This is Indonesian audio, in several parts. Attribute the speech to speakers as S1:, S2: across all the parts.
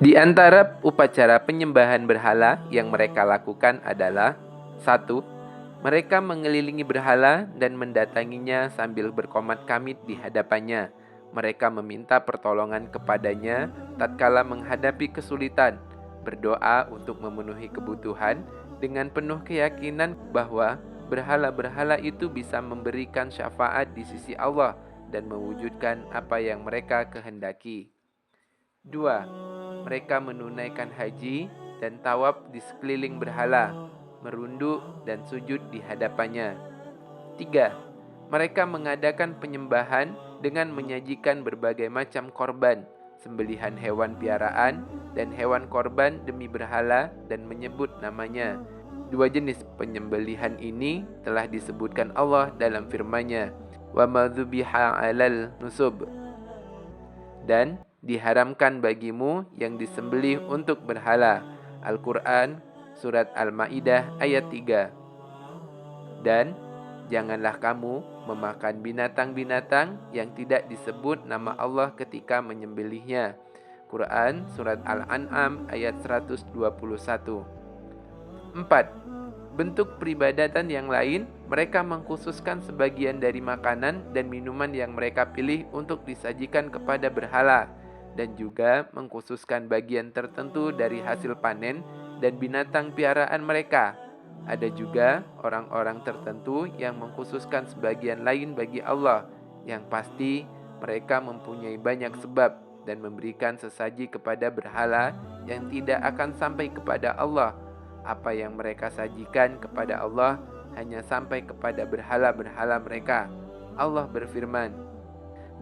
S1: Di antara upacara penyembahan berhala yang mereka lakukan adalah: 1. Mereka mengelilingi berhala dan mendatanginya sambil berkomat kamit di hadapannya. Mereka meminta pertolongan kepadanya tatkala menghadapi kesulitan, berdoa untuk memenuhi kebutuhan dengan penuh keyakinan bahwa berhala-berhala itu bisa memberikan syafaat di sisi Allah dan mewujudkan apa yang mereka kehendaki. 2. Mereka menunaikan haji dan tawaf di sekeliling berhala, merunduk dan sujud di hadapannya. 3. Mereka mengadakan penyembahan dengan menyajikan berbagai macam korban, sembelihan hewan piaraan, dan hewan korban demi berhala dan menyebut namanya. Dua jenis penyembelihan ini telah disebutkan Allah dalam firman-Nya, "Wa ma dzubiha 'alal nusub," dan diharamkan bagimu yang disembelih untuk berhala. Al-Quran, Surat Al-Ma'idah ayat 3. Dan janganlah kamu memakan binatang-binatang yang tidak disebut nama Allah ketika menyembelihnya. Quran, Surat Al-An'am ayat 121. 4. Bentuk peribadatan yang lain, mereka mengkhususkan sebagian dari makanan dan minuman yang mereka pilih untuk disajikan kepada berhala, dan juga mengkhususkan bagian tertentu dari hasil panen dan binatang piaraan mereka. Ada juga orang-orang tertentu yang mengkhususkan sebagian lain bagi Allah. Yang pasti, mereka mempunyai banyak sebab dan memberikan sesaji kepada berhala yang tidak akan sampai kepada Allah. Apa yang mereka sajikan kepada Allah hanya sampai kepada berhala-berhala mereka. Allah berfirman,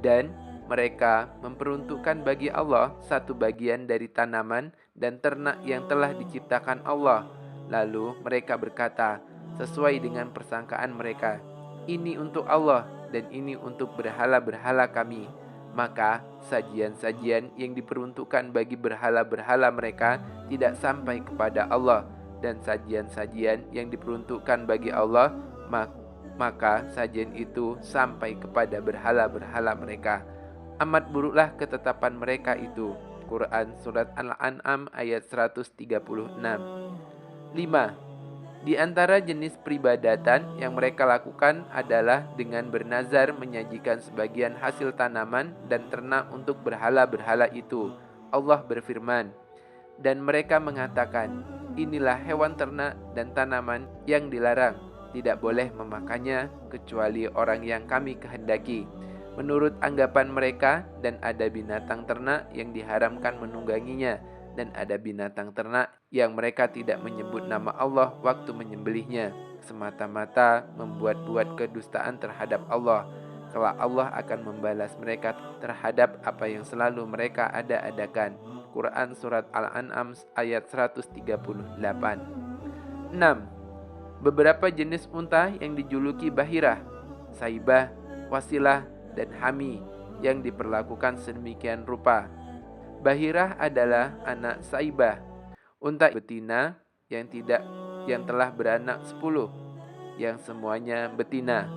S1: "Dan mereka memperuntukkan bagi Allah satu bagian dari tanaman dan ternak yang telah diciptakan Allah. Lalu mereka berkata, sesuai dengan persangkaan mereka, ini untuk Allah dan ini untuk berhala-berhala kami. Maka sajian-sajian yang diperuntukkan bagi berhala-berhala mereka tidak sampai kepada Allah, dan sajian-sajian yang diperuntukkan bagi Allah, maka sajian itu sampai kepada berhala-berhala mereka. Amat buruklah ketetapan mereka itu." Quran Surat Al-An'am ayat 136. 5. Di antara jenis peribadatan yang mereka lakukan adalah dengan bernazar menyajikan sebagian hasil tanaman dan ternak untuk berhala-berhala itu. Allah berfirman, "Dan mereka mengatakan, inilah hewan ternak dan tanaman yang dilarang. Tidak boleh memakannya kecuali orang yang kami kehendaki." Menurut anggapan mereka, dan ada binatang ternak yang diharamkan menungganginya, dan ada binatang ternak yang mereka tidak menyebut nama Allah waktu menyembelihnya, semata-mata membuat-buat kedustaan terhadap Allah. Kelak Allah akan membalas mereka terhadap apa yang selalu mereka ada-adakan. Quran Surat Al-An'am ayat 138. 6. Beberapa jenis unta yang dijuluki Bahirah, Saibah, Wasilah, dan Hami yang diperlakukan sedemikian rupa. Bahirah adalah anak Saibah, unta betina yang telah beranak 10, yang semuanya betina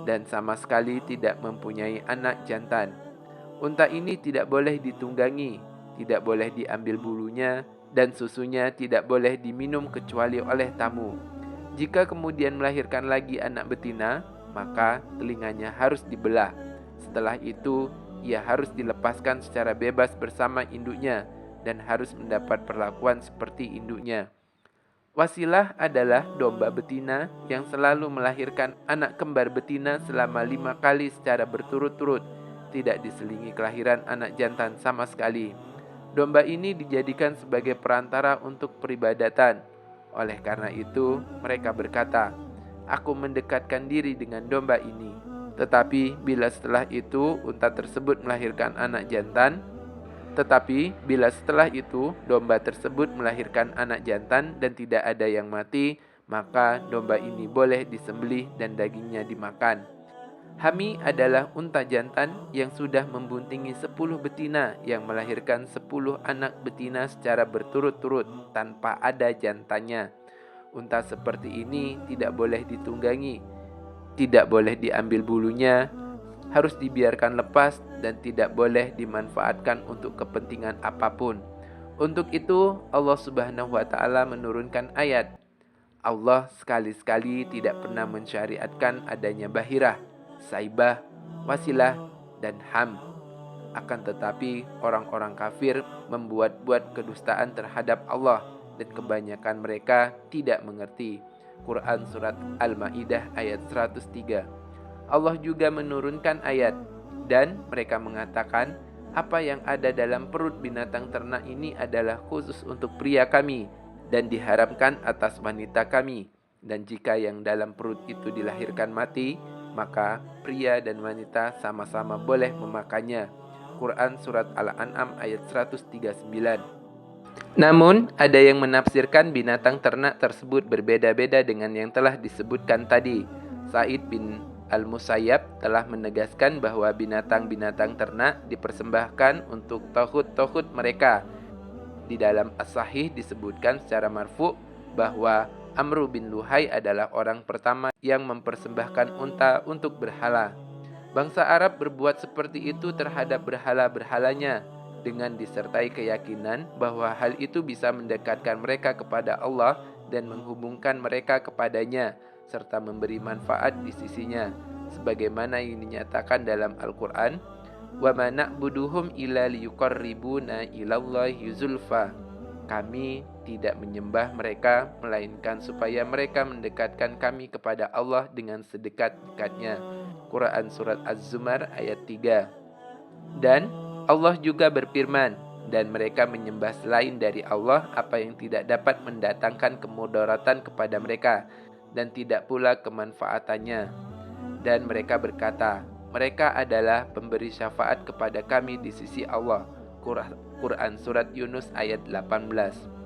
S1: dan sama sekali tidak mempunyai anak jantan. Unta ini tidak boleh ditunggangi, tidak boleh diambil bulunya, dan susunya tidak boleh diminum kecuali oleh tamu. Jika kemudian melahirkan lagi anak betina, maka telinganya harus dibelah. Setelah itu, ia harus dilepaskan secara bebas bersama induknya dan harus mendapat perlakuan seperti induknya. Wasilah adalah domba betina yang selalu melahirkan anak kembar betina selama 5 kali secara berturut-turut, tidak diselingi kelahiran anak jantan sama sekali. Domba ini dijadikan sebagai perantara untuk peribadatan. Oleh karena itu, mereka berkata, "Aku mendekatkan diri dengan domba ini." Tetapi bila setelah itu domba tersebut melahirkan anak jantan dan tidak ada yang mati, maka domba ini boleh disembelih dan dagingnya dimakan. Hami adalah unta jantan yang sudah membuntingi 10 betina yang melahirkan 10 anak betina secara berturut-turut tanpa ada jantannya. Unta seperti ini tidak boleh ditunggangi, tidak boleh diambil bulunya, harus dibiarkan lepas dan tidak boleh dimanfaatkan untuk kepentingan apapun. Untuk itu Allah Subhanahu wa taala menurunkan ayat. Allah sekali-sekali tidak pernah mensyariatkan adanya bahirah, saibah, wasilah, dan ham. Akan tetapi orang-orang kafir membuat-buat kedustaan terhadap Allah dan kebanyakan mereka tidak mengerti. Quran Surat Al-Ma'idah ayat 103. Allah juga menurunkan ayat, dan mereka mengatakan, apa yang ada dalam perut binatang ternak ini adalah khusus untuk pria kami dan diharamkan atas wanita kami. Dan jika yang dalam perut itu dilahirkan mati, maka pria dan wanita sama-sama boleh memakannya. Quran Surat Al-An'am ayat 139. Namun, ada yang menafsirkan binatang ternak tersebut berbeda-beda dengan yang telah disebutkan tadi. Sa'id bin Al-Musayyab telah menegaskan bahwa binatang-binatang ternak dipersembahkan untuk tohut-tohut mereka. Di dalam As-Sahih disebutkan secara marfu bahwa Amru bin Luhai adalah orang pertama yang mempersembahkan unta untuk berhala. Bangsa Arab berbuat seperti itu terhadap berhala-berhalanya dengan disertai keyakinan bahwa hal itu bisa mendekatkan mereka kepada Allah dan menghubungkan mereka kepadanya serta memberi manfaat di sisinya, sebagaimana yang dinyatakan dalam Al-Quran, وَمَا نَعْبُدُهُمْ إِلَّا لِيُقَرِّبُونَا إِلَى اللَّهِ زُلْفَى. Kami tidak menyembah mereka melainkan supaya mereka mendekatkan kami kepada Allah dengan sedekat-dekatnya. Quran Surat Az-Zumar ayat 3. Dan Allah juga berfirman, dan mereka menyembah selain dari Allah apa yang tidak dapat mendatangkan kemudaratan kepada mereka dan tidak pula kemanfaatannya. Dan mereka berkata, mereka adalah pemberi syafaat kepada kami di sisi Allah. Quran Surat Yunus ayat 18.